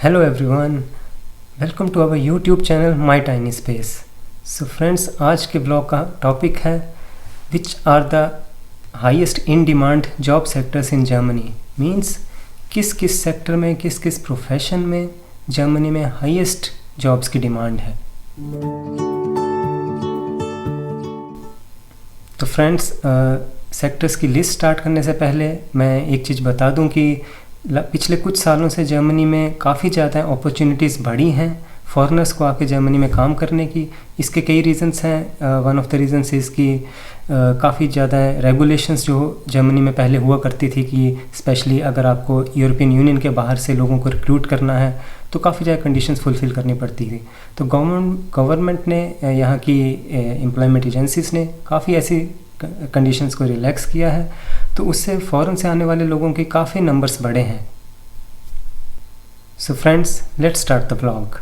Hello everyone, welcome to our YouTube channel My Tiny Space. So friends, आज के blog का topic है Which are the highest in demand job sectors in Germany? Means किस किस sector में किस किस प्रोफेशन में जर्मनी में हाईएस्ट जॉब्स की डिमांड है। तो फ्रेंड्स, सेक्टर्स की लिस्ट स्टार्ट करने से पहले मैं एक चीज़ बता दूं कि पिछले कुछ सालों से जर्मनी में काफ़ी ज़्यादा अपॉर्चुनिटीज़ बढ़ी हैं फॉरेनर्स को आके जर्मनी में काम करने की। इसके कई रीज़न्स हैं। One of the reasons is कि काफ़ी ज़्यादा रेगुलेशंस जो जर्मनी में पहले हुआ करती थी कि स्पेशली अगर आपको यूरोपियन यूनियन के बाहर से लोगों को रिक्रूट करना है तो काफ़ी ज़्यादा कंडीशंस फुलफ़िल करनी पड़ती थी। तो गवर्नमेंट ने यहाँ की एम्प्लॉयमेंट एजेंसीज़ ने काफ़ी ऐसी कंडीशंस को रिलैक्स किया है, तो उससे फ़ॉरेन से आने वाले लोगों के काफ़ी नंबर्स बढ़े हैं। So friends, let's start the vlog.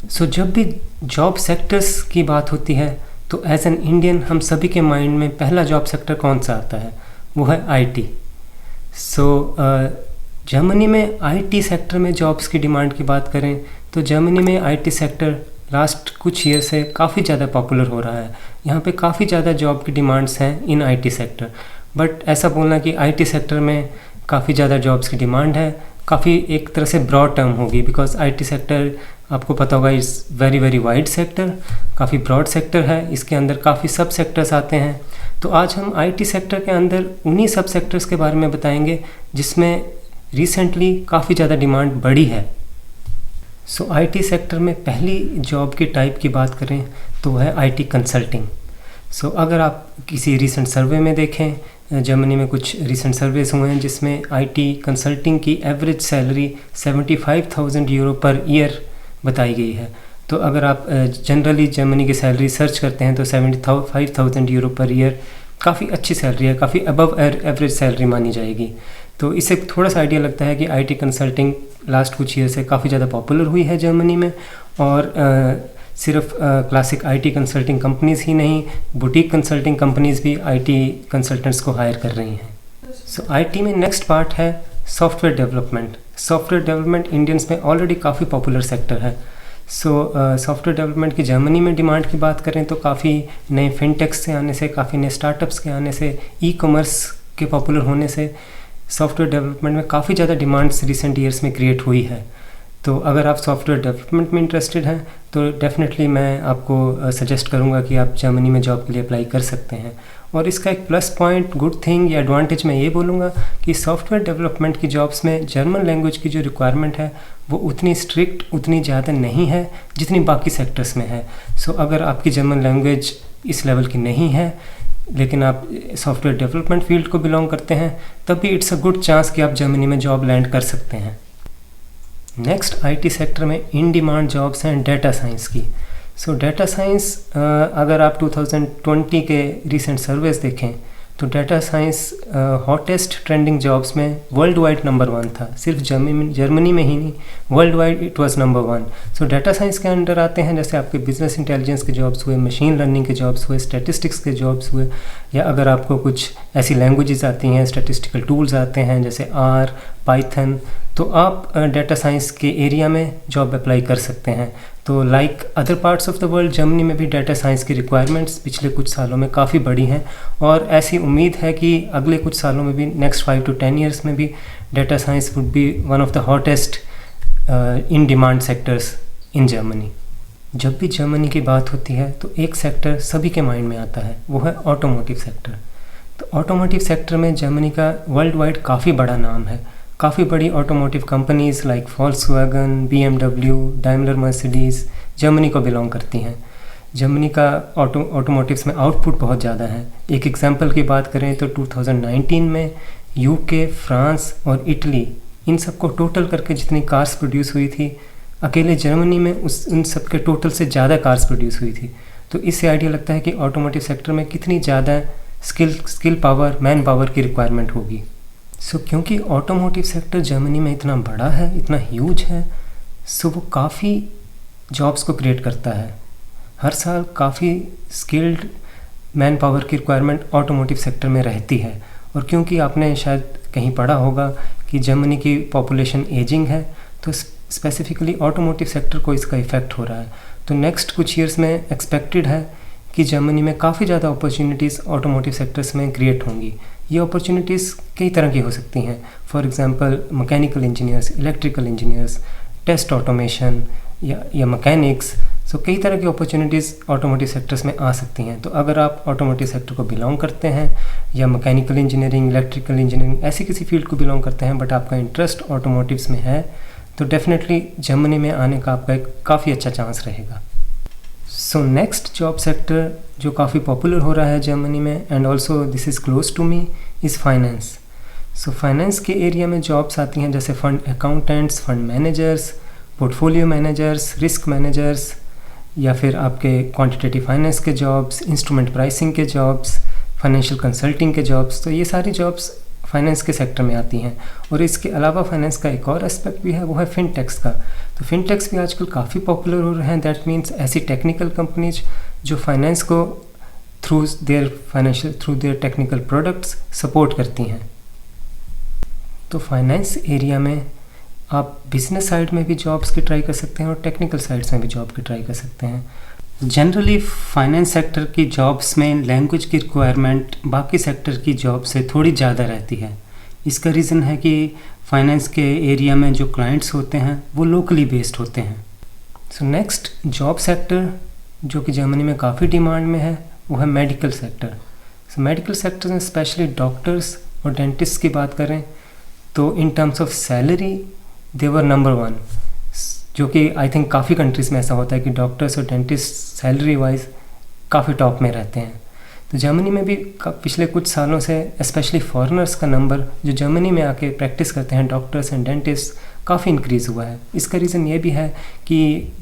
So जब भी जॉब सेक्टर्स की बात होती है तो एज एन इंडियन हम सभी के माइंड में पहला जॉब सेक्टर कौन सा आता है, वो है आईटी। सो जर्मनी में आईटी सेक्टर में जॉब्स की डिमांड की बात करें तो जर्मनी में आईटी सेक्टर लास्ट कुछ ईयर से काफ़ी ज़्यादा पॉपुलर हो रहा है। यहाँ पे काफ़ी ज़्यादा जॉब की डिमांड्स हैं इन आईटी सेक्टर। बट ऐसा बोलना कि आईटी सेक्टर में काफ़ी ज़्यादा जॉब्स की डिमांड है काफ़ी एक तरह से ब्रॉड टर्म होगी, बिकॉज आईटी सेक्टर आपको पता होगा is very very wide sector, काफ़ी ब्रॉड सेक्टर है। इसके अंदर काफ़ी सब सेक्टर्स आते हैं। तो आज हम आईटी सेक्टर के अंदर उन्हीं सब सेक्टर्स के बारे में बताएंगे जिसमें रिसेंटली काफ़ी ज़्यादा डिमांड बढ़ी है। सो आईटी सेक्टर में पहली जॉब की टाइप की बात करें तो है आईटी कंसल्टिंग। सो अगर आप किसी रिसेंट सर्वे में देखें, जर्मनी में कुछ रिसेंट सर्वेस हुए हैं जिसमें आईटी कंसल्टिंग की average salary 75,000 euro per year बताई गई है। तो अगर आप जनरली जर्मनी की सैलरी सर्च करते हैं तो 75,000 यूरो पर ईयर काफ़ी अच्छी सैलरी है, काफ़ी अबव एवरेज सैलरी मानी जाएगी। तो इससे थोड़ा सा आइडिया लगता है कि आईटी कंसल्टिंग लास्ट कुछ ईयर से काफ़ी ज़्यादा पॉपुलर हुई है जर्मनी में। और सिर्फ क्लासिक आईटी कंसल्टिंग कंपनीज़ ही नहीं, बुटीक कंसल्टिंग कंपनीज़ भी आईटी कंसल्टेंट्स को हायर कर रही हैं। सो आईटी में नेक्स्ट पार्ट है software development. Software development Indians में ऑलरेडी काफ़ी पॉपुलर सेक्टर है। सो सॉफ्टवेयर डेवलपमेंट की जर्मनी में डिमांड की बात करें तो काफ़ी नए फिनटेक्स के आने से, काफ़ी नए स्टार्टअप्स के आने से, ई कॉमर्स के पॉपुलर होने से सॉफ्टवेयर डेवलपमेंट में काफ़ी ज़्यादा डिमांड्स रिसेंट ईयर्स में क्रिएट हुई है। तो अगर आप सॉफ्टवेयर डेवलपमेंट में इंटरेस्टेड हैं तो डेफिनेटली मैं आपको सजेस्ट करूंगा कि आप जर्मनी में जॉब के लिए अप्लाई कर सकते हैं। और इसका एक प्लस पॉइंट, गुड थिंग या एडवांटेज मैं ये बोलूँगा कि सॉफ्टवेयर डेवलपमेंट की जॉब्स में जर्मन लैंग्वेज की जो रिक्वायरमेंट है वो उतनी स्ट्रिक्ट, उतनी ज़्यादा नहीं है जितनी बाकी सेक्टर्स में है। सो अगर आपकी जर्मन लैंग्वेज इस लेवल की नहीं है लेकिन आप सॉफ्टवेयर डेवलपमेंट फील्ड को बिलोंग करते हैं, तब भी इट्स अ गुड चांस कि आप जर्मनी में जॉब लैंड कर सकते हैं। नेक्स्ट आईटी सेक्टर में इन डिमांड जॉब्स हैं डेटा साइंस की। सो डेटा साइंस अगर आप 2020 के रिसेंट सर्वेस देखें तो data science hottest trending jobs में वर्ल्ड वाइड नंबर 1 था। सिर्फ जर्मनी में ही नहीं, world wide it was number 1। So data science के अंडर आते हैं जैसे आपके बिजनेस इंटेलिजेंस के जॉब्स हुए, मशीन लर्निंग के जॉब्स हुए, स्टैटिस्टिक्स के जॉब्स हुए, या अगर आपको कुछ ऐसी लैंग्वेजेस आती हैं, स्टैटिस्टिकल टूल्स आते हैं जैसे आर, पाइथन, तो आप डेटा साइंस के एरिया में जॉब अप्लाई कर सकते हैं। तो like other parts of the world Germany में भी डेटा साइंस की रिक्वायरमेंट्स पिछले कुछ सालों में काफ़ी बढ़ी हैं और ऐसी उम्मीद है कि अगले कुछ सालों में भी, नेक्स्ट 5 to 10 ईयर्स में भी data science would be one of the hottest in demand sectors in Germany. जब भी जर्मनी की बात होती है तो एक सेक्टर सभी के माइंड में आता है, वो है ऑटोमोटिव सेक्टर। तो ऑटोमोटिव सेक्टर में जर्मनी का वर्ल्ड वाइड काफ़ी बड़ा नाम है। काफ़ी बड़ी automotive companies like Volkswagen, BMW, Daimler Mercedes Germany को बिलोंग करती हैं। जर्मनी का ऑटोमोटिव्स में आउटपुट बहुत ज़्यादा है। एक एग्जांपल की बात करें तो 2019 में यूके, फ्रांस और इटली, इन सब को टोटल करके जितनी कार्स प्रोड्यूस हुई थी, अकेले जर्मनी में उन सब के टोटल से ज़्यादा कार्स प्रोड्यूस हुई थी। तो इससे आइडिया लगता है कि ऑटोमोटिव सेक्टर में कितनी ज़्यादा स्किल पावर, मैन पावर की रिक्वायरमेंट होगी। सो क्योंकि ऑटोमोटिव सेक्टर जर्मनी में इतना बड़ा है, इतना ह्यूज है, सो वो काफ़ी जॉब्स को क्रिएट करता है। हर साल काफ़ी स्किल्ड मैन पावर की रिक्वायरमेंट ऑटोमोटिव सेक्टर में रहती है। और क्योंकि आपने शायद कहीं पढ़ा होगा कि जर्मनी की पॉपुलेशन एजिंग है, तो स्पेसिफिकली ऑटोमोटिव सेक्टर को इसका इफ़ेक्ट हो रहा है। तो नेक्स्ट कुछ ईयर्स में एक्सपेक्टेड है कि जर्मनी में काफ़ी ज़्यादा अपॉर्चुनिटीज़ ऑटोमोटिव सेक्टर्स में क्रिएट होंगी। ये अपॉर्चुनिटीज़ कई तरह की हो सकती हैं, for example mechanical engineers, electrical engineers, test automation या मैकेनिक्स। सो कई तरह की अपॉर्चुनिटीज़ ऑटोमोटिव सेक्टर्स में आ सकती हैं। तो अगर आप ऑटोमोटिव सेक्टर को बिलोंग करते हैं या मैकेनिकल इंजीनियरिंग, इलेक्ट्रिकल इंजीनियरिंग ऐसी किसी फील्ड को बिलोंग करते हैं बट आपका इंटरेस्ट ऑटोमोटिव्स में है, तो डेफिनेटली जर्मनी में आने का आपका एक काफ़ी अच्छा चांस रहेगा। सो नेक्स्ट जॉब सेक्टर जो काफ़ी पॉपुलर हो रहा है जर्मनी में, and also this is close to me, is finance. So finance के एरिया में जॉब्स आती हैं जैसे fund accountants, fund managers, portfolio managers, risk managers, या फिर आपके क्वांटिटेटिव फाइनेंस के जॉब्स, इंस्ट्रूमेंट प्राइसिंग के जॉब्स, फाइनेंशियल कंसल्टिंग के जॉब्स। तो ये सारी जॉब्स फाइनेंस के सेक्टर में आती हैं। और इसके अलावा फाइनेंस का एक और एस्पेक्ट भी है, वो है फिनटेक्स का। तो फिनटेक्स भी आजकल काफ़ी पॉपुलर हो रहे हैं। दैट मीन्स ऐसी टेक्निकल कंपनीज जो फाइनेंस को through their technical products support करती हैं। तो फाइनेंस एरिया में आप बिजनेस साइड में भी जॉब्स की ट्राई कर सकते हैं और टेक्निकल साइड्स में भी जॉब की ट्राई कर सकते हैं। जनरली फाइनेंस सेक्टर की जॉब्स में लैंग्वेज की रिक्वायरमेंट बाकी सेक्टर की जॉब से थोड़ी ज़्यादा रहती है। इसका रीज़न है कि फाइनेंस के एरिया में जो क्लाइंट्स होते हैं वो लोकली बेस्ड होते हैं। सो नेक्स्ट जॉब सेक्टर जो कि जर्मनी में काफ़ी डिमांड में है वो है medical sector. So medical sector में स्पेशली डॉक्टर्स और डेंटिस्ट की बात करें तो in terms of salary they were number 1, जो कि आई थिंक काफ़ी कंट्रीज़ में ऐसा होता है कि डॉक्टर्स और डेंटिस्ट सैलरी वाइज काफ़ी टॉप में रहते हैं। तो जर्मनी में भी पिछले कुछ सालों से स्पेशली फॉरेनर्स का नंबर जो जर्मनी में आके प्रैक्टिस करते हैं डॉक्टर्स एंड डेंटिस्ट काफ़ी इंक्रीज़ हुआ है। इसका रीज़न ये भी है कि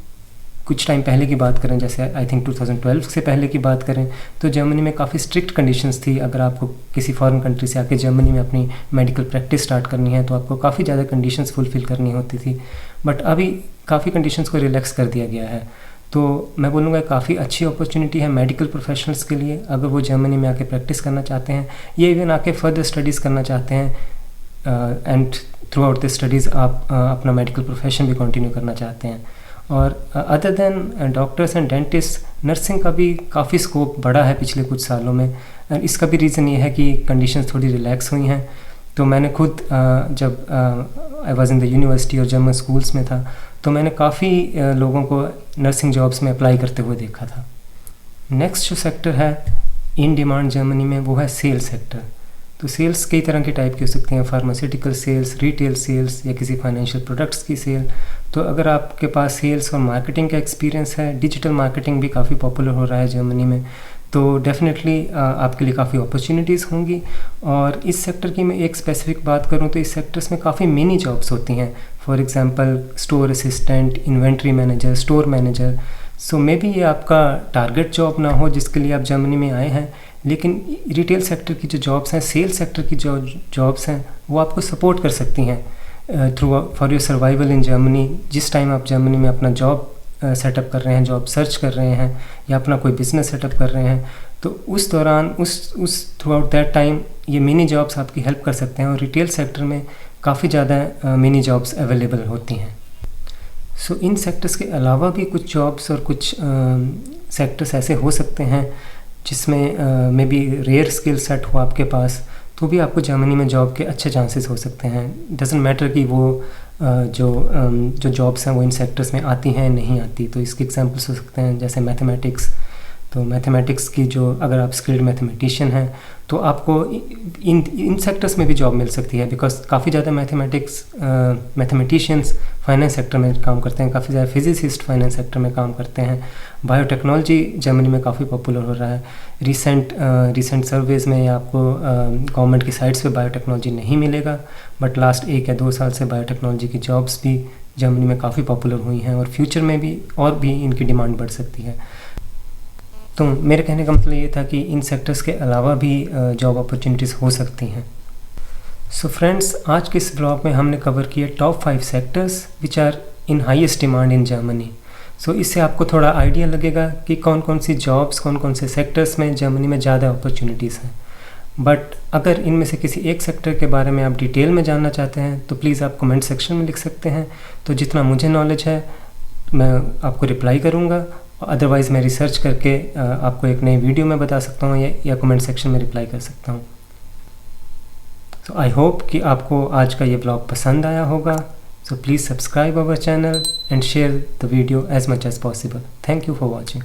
कुछ टाइम पहले की बात करें, जैसे आई थिंक 2012 से पहले की बात करें, तो जर्मनी में काफ़ी स्ट्रिक्ट कंडीशंस थी। अगर आपको किसी फॉरेन कंट्री से आके जर्मनी में अपनी मेडिकल प्रैक्टिस स्टार्ट करनी है तो आपको काफ़ी ज़्यादा कंडीशंस फुलफ़िल करनी होती थी, बट अभी काफ़ी कंडीशंस को रिलैक्स कर दिया गया है। तो मैं बोलूँगा काफ़ी अच्छी अपॉर्चुनिटी है मेडिकल प्रोफेशनल्स के लिए अगर वो जर्मनी में आके प्रैक्टिस करना चाहते हैं या इवन आके फर्दर स्टडीज़ करना चाहते हैं and through out the studies आप अपना मेडिकल प्रोफेशन भी कंटिन्यू करना चाहते हैं। और other than doctors and dentist nursing का भी काफ़ी स्कोप बढ़ा है पिछले कुछ सालों में। एंड इसका भी रीज़न ये है कि कंडीशंस थोड़ी रिलैक्स हुई हैं। तो मैंने खुद जब I was in the university और जर्मन स्कूल्स में था तो मैंने काफ़ी लोगों को नर्सिंग जॉब्स में अप्लाई करते हुए देखा था। नेक्स्ट जो सेक्टर है इन डिमांड जर्मनी में वो है सेल्स सेक्टर। तो सेल्स कई तरह के टाइप की हो सकती हैं, फार्मास्यूटिकल सेल्स, रिटेल सेल्स या किसी फाइनेंशियल प्रोडक्ट्स की सेल। तो अगर आपके पास सेल्स और मार्केटिंग का एक्सपीरियंस है, डिजिटल मार्केटिंग भी काफ़ी पॉपुलर हो रहा है जर्मनी में, तो डेफिनेटली आपके लिए काफ़ी अपॉर्चुनिटीज़ होंगी। और इस सेक्टर की मैं एक स्पेसिफिक बात करूं तो इस सेक्टर्स में काफ़ी मिनी जॉब्स होती हैं। For example store assistant, inventory manager, store manager. So may be ये आपका टारगेट जॉब ना हो जिसके लिए आप जर्मनी में आए हैं, लेकिन रिटेल सेक्टर की जो जॉब्स हैं, सेल्स सेक्टर की जो जॉब्स हैं वो आपको सपोर्ट कर सकती हैं through for your survival in Germany. जिस टाइम आप जर्मनी में अपना जॉब सेटअप कर रहे हैं, जॉब सर्च कर रहे हैं या अपना कोई बिज़नेस सेटअप कर रहे हैं, तो उस दौरान उस थ्रू आउट दैट टाइम ये मिनी जॉब्स आपकी हेल्प कर सकते हैं। और रिटेल सेक्टर में काफ़ी ज़्यादा मिनी जॉब्स अवेलेबल होती हैं। सो इन सेक्टर्स के अलावा भी कुछ जॉब्स और कुछ सेक्टर्स ऐसे हो सकते हैं जिसमें maybe rare skill set हो आपके पास, तो भी आपको जर्मनी में जॉब के अच्छे चांसेस हो सकते हैं। डजेंट मैटर कि वो जो जॉब्स हैं वो इन सेक्टर्स में आती हैं नहीं आती। तो इसके एग्जांपल्स हो सकते हैं जैसे मैथमेटिक्स। तो मैथमेटिक्स की जो अगर आप स्किल्ड मैथमेटिशियन हैं तो आपको इन सेक्टर्स में भी जॉब मिल सकती है, बिकॉज काफ़ी ज़्यादा मैथमेटिशियंस फाइनेंस सेक्टर में काम करते हैं, काफ़ी ज़्यादा फिजिसिस्ट फाइनेंस सेक्टर में काम करते हैं। बायोटेक्नोलॉजी जर्मनी में काफ़ी पॉपुलर हो रहा है। रिसेंट सर्वेज़ में आपको गवर्नमेंट की साइट्स पे बायोटेक्नोलॉजी नहीं मिलेगा, बट लास्ट 1 या 2 साल से बायोटेक्नोलॉजी की जॉब्स भी जर्मनी में काफ़ी पॉपुलर हुई हैं और फ्यूचर में भी और भी इनकी डिमांड बढ़ सकती है। तो मेरे कहने का मतलब ये था कि इन सेक्टर्स के अलावा भी जॉब अपॉर्चुनिटीज़ हो सकती हैं। सो फ्रेंड्स, आज के इस ब्लॉग में हमने कवर किए top 5 sectors which are in highest demand in Germany. So इससे आपको थोड़ा आइडिया लगेगा कि कौन कौन सी जॉब्स, कौन कौन से सेक्टर्स में जर्मनी में ज़्यादा अपॉर्चुनिटीज़ हैं। बट अगर इनमें से किसी एक सेक्टर के बारे में आप डिटेल में जानना चाहते हैं तो प्लीज़ आप कमेंट सेक्शन में लिख सकते हैं। तो जितना मुझे नॉलेज है मैं आपको रिप्लाई करूँगा, अदरवाइज़ मैं रिसर्च करके आपको एक नई वीडियो में बता सकता हूँ या कमेंट सेक्शन में रिप्लाई कर सकता हूँ। सो आई होप कि आपको आज का ये ब्लॉग पसंद आया होगा। So please subscribe our channel and share the video as much as possible. Thank you for watching.